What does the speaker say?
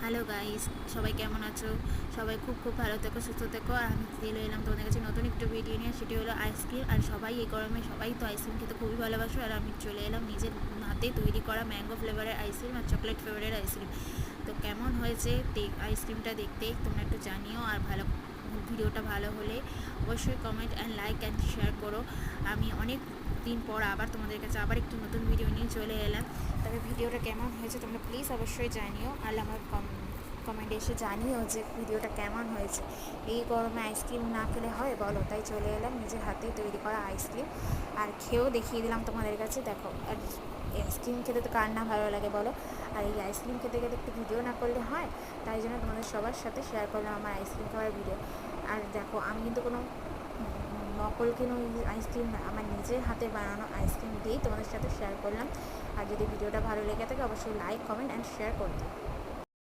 Hello guys, সবাই কেমন আছো? সবাই খুব খুব ভালো থেকো, সুস্থ থেকো। আর আমি চলে এলাম তোমাদের কাছে নতুন একটু ভিডিও নিয়ে। সেটি হলো আইসক্রিম। আর সবাই এই গরমে সবাই তো আইসক্রিম খেতে খুবই ভালোবাসো। আর আমি চলে এলাম নিজের হাতে তৈরি করা ম্যাঙ্গো ফ্লেভারের আইসক্রিম আর চকলেট ফ্লেভারের আইসক্রিম। তো কেমন হয়েছে আইসক্রিমটা দেখতে তোমরা একটু জানিও। আর ভিডিওটা ভালো হলে অবশ্যই comment and like and share করো। আমি অনেক দিন পর আবার তোমাদের কাছে আবার একটু নতুন ভিডিও নিয়ে চলে এলাম। তবে ভিডিওটা কেমন হয়েছে তোমরা প্লিজ অবশ্যই জানিও। আর আমার কমেন্টে এসে জানিও যে ভিডিওটা কেমন হয়েছে। এই গরমে আইসক্রিম না খেলে হয় বলো? তাই চলে এলাম নিজের হাতেই তৈরি করা আইসক্রিম আর খেয়েও দেখিয়ে দিলাম তোমাদের কাছে। দেখো, আর আইসক্রিম খেতে তো কার না ভালো লাগে বলো? আর এই আইসক্রিম খেতে খেতে একটু ভিডিও না করলে হয়? তাই জন্য তোমাদের সবার সাথে শেয়ার করলাম আমার আইসক্রিম খাওয়ার ভিডিও। আর দেখো, আমি কিন্তু কোনো নকল কোনো আইসক্রিম না, আমার নিজের হাতে বানানো আইসক্রিম দিয়েই তোমাদের সাথে শেয়ার করলাম। আর যদি ভিডিওটা ভালো লেগে থাকে অবশ্যই লাইক, কমেন্ট অ্যান্ড শেয়ার করে দিও।